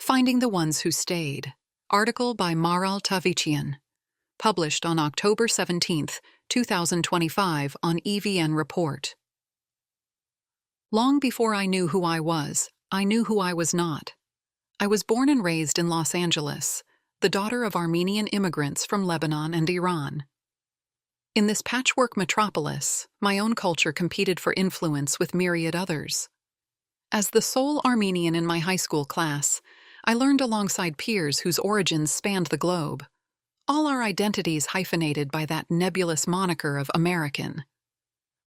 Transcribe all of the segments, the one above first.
Finding the Ones Who Stayed, article by Maral Tavitian, published on October 17, 2025 on EVN Report. Long before I knew who I was, I knew who I was not. I was born and raised in Los Angeles, the daughter of Armenian immigrants from Lebanon and Iran. In this patchwork metropolis, my own culture competed for influence with myriad others. As the sole Armenian in my high school class, I learned alongside peers whose origins spanned the globe, all our identities hyphenated by that nebulous moniker of American.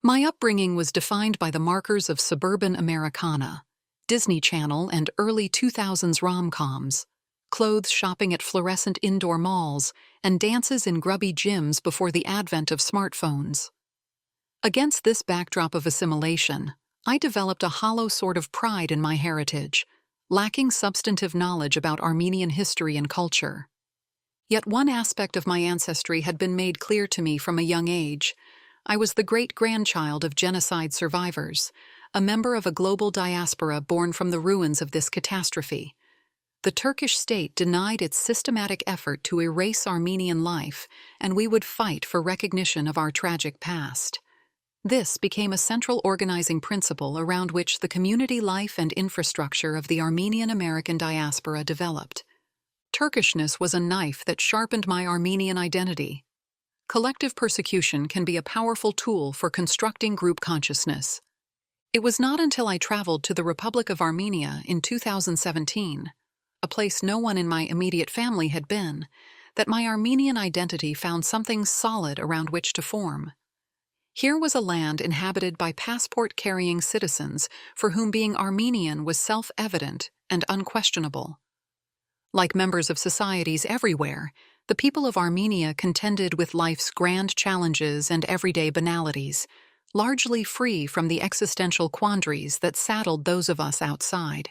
My upbringing was defined by the markers of suburban Americana, Disney Channel and early 2000s rom-coms, clothes shopping at fluorescent indoor malls, and dances in grubby gyms before the advent of smartphones. Against this backdrop of assimilation, I developed a hollow sort of pride in my heritage, lacking substantive knowledge about Armenian history and culture. Yet one aspect of my ancestry had been made clear to me from a young age. I was the great-grandchild of genocide survivors, a member of a global diaspora born from the ruins of this catastrophe. The Turkish state denied its systematic effort to erase Armenian life, and we would fight for recognition of our tragic past. This became a central organizing principle around which the community life and infrastructure of the Armenian American diaspora developed. Turkishness was a knife that sharpened my Armenian identity. Collective persecution can be a powerful tool for constructing group consciousness. It was not until I traveled to the Republic of Armenia in 2017, a place no one in my immediate family had been, that my Armenian identity found something solid around which to form. Here was a land inhabited by passport-carrying citizens for whom being Armenian was self-evident and unquestionable. Like members of societies everywhere, the people of Armenia contended with life's grand challenges and everyday banalities, largely free from the existential quandaries that saddled those of us outside.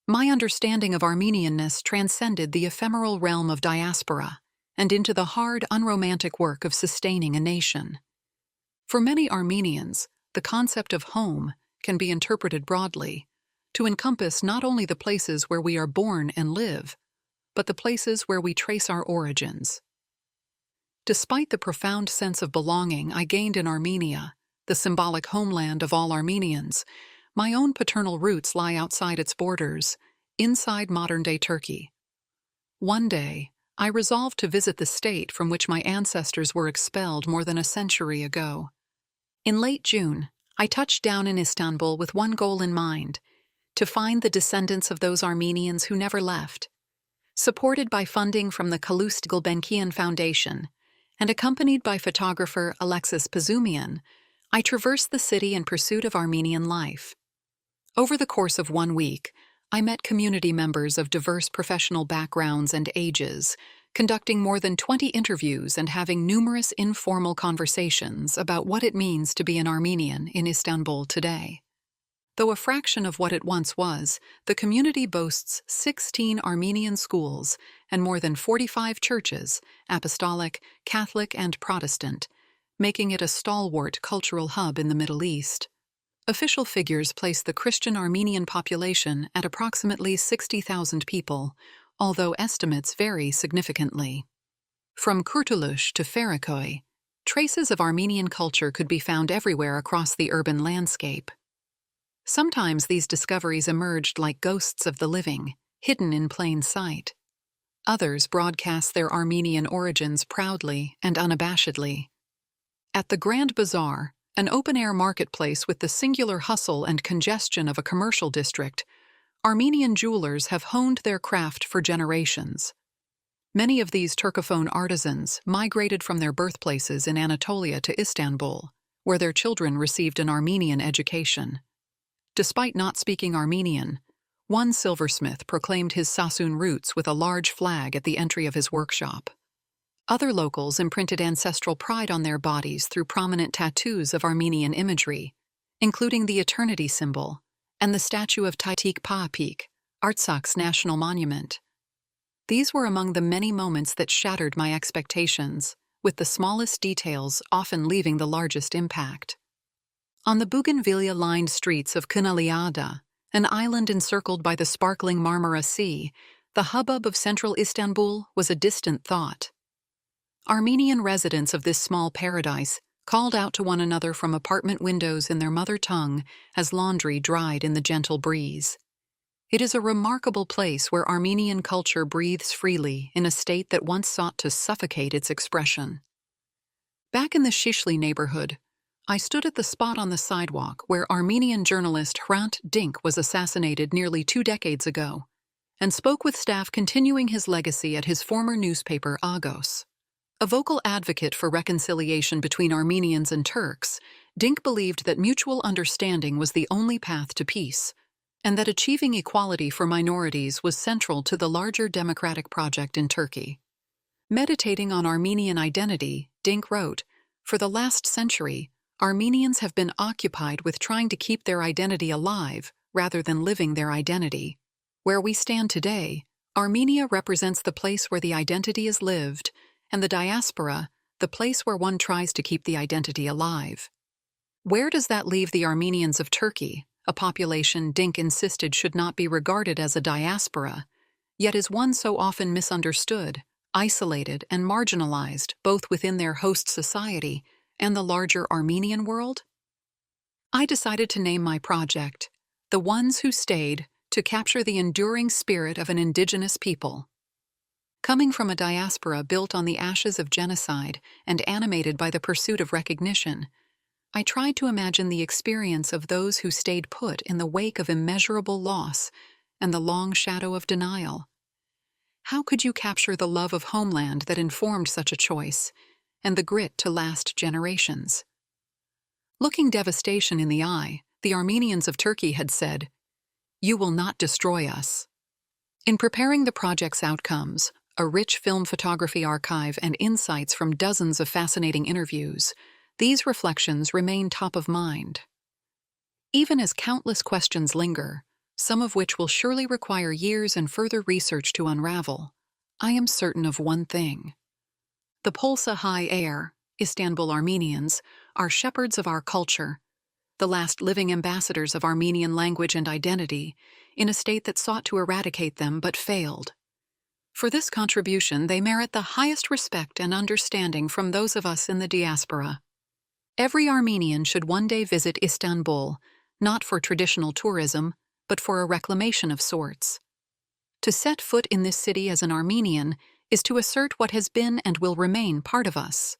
My understanding of Armenianness transcended the ephemeral realm of diaspora and into the hard, unromantic work of sustaining a nation. For many Armenians, the concept of home can be interpreted broadly, to encompass not only the places where we are born and live, but the places where we trace our origins. Despite the profound sense of belonging I gained in Armenia, the symbolic homeland of all Armenians, my own paternal roots lie outside its borders, inside modern-day Turkey. One day, I resolved to visit the state from which my ancestors were expelled more than a century ago. In late June, I touched down in Istanbul with one goal in mind: to find the descendants of those Armenians who never left. Supported by funding from the Calouste Gulbenkian Foundation and accompanied by photographer Alexis Pazumian, I traversed the city in pursuit of Armenian life. Over the course of 1 week, I met community members of diverse professional backgrounds and ages, conducting more than 20 interviews and having numerous informal conversations about what it means to be an Armenian in Istanbul today. Though a fraction of what it once was, the community boasts 16 Armenian schools and more than 45 churches, Apostolic, Catholic, and Protestant, making it a stalwart cultural hub in the Middle East. Official figures place the Christian Armenian population at approximately 60,000 people, although estimates vary significantly. From Kurtuluş to Faraköy, traces of Armenian culture could be found everywhere across the urban landscape. Sometimes these discoveries emerged like ghosts of the living, hidden in plain sight. Others broadcast their Armenian origins proudly and unabashedly. At the Grand Bazaar, an open-air marketplace with the singular hustle and congestion of a commercial district, Armenian jewelers have honed their craft for generations. Many of these Turcophone artisans migrated from their birthplaces in Anatolia to Istanbul, where their children received an Armenian education. Despite not speaking Armenian, one silversmith proclaimed his Sassoon roots with a large flag at the entry of his workshop. Other locals imprinted ancestral pride on their bodies through prominent tattoos of Armenian imagery, including the eternity symbol and the statue of Taitik Paapik, Artsak's national monument. These were among the many moments that shattered my expectations, with the smallest details often leaving the largest impact. On the bougainvillea-lined streets of Kınaliada, An island encircled by the sparkling Marmara Sea, the hubbub of central Istanbul was a distant thought. Armenian residents of this small paradise called out to one another from apartment windows in their mother tongue as laundry dried in the gentle breeze. It is a remarkable place where Armenian culture breathes freely in a state that once sought to suffocate its expression. Back in the Shishli neighborhood, I stood at the spot on the sidewalk where Armenian journalist Hrant Dink was assassinated nearly 2 decades ago, and spoke with staff continuing his legacy at his former newspaper Agos. A vocal advocate for reconciliation between Armenians and Turks, Dink believed that mutual understanding was the only path to peace, and that achieving equality for minorities was central to the larger democratic project in Turkey. Meditating on Armenian identity, Dink wrote, "For the last century, Armenians have been occupied with trying to keep their identity alive rather than living their identity. Where we stand today, Armenia represents the place where the identity is lived, and the diaspora, the place where one tries to keep the identity alive." Where does that leave the Armenians of Turkey, a population Dink insisted should not be regarded as a diaspora, yet is one so often misunderstood, isolated, and marginalized both within their host society and the larger Armenian world? I decided to name my project, "The Ones Who Stayed," to capture the enduring spirit of an indigenous people. Coming from a diaspora built on the ashes of genocide and animated by the pursuit of recognition, I tried to imagine the experience of those who stayed put in the wake of immeasurable loss and the long shadow of denial. How could you capture the love of homeland that informed such a choice, and the grit to last generations? Looking devastation in the eye, the Armenians of Turkey had said, "You will not destroy us." In preparing the project's outcomes, a rich film photography archive and insights from dozens of fascinating interviews, these reflections remain top of mind. Even as countless questions linger, some of which will surely require years and further research to unravel, I am certain of one thing. The Polsa High Air, Istanbul Armenians, are shepherds of our culture, the last living ambassadors of Armenian language and identity, in a state that sought to eradicate them but failed. For this contribution, they merit the highest respect and understanding from those of us in the diaspora. Every Armenian should one day visit Istanbul, not for traditional tourism, but for a reclamation of sorts. To set foot in this city as an Armenian is to assert what has been and will remain part of us,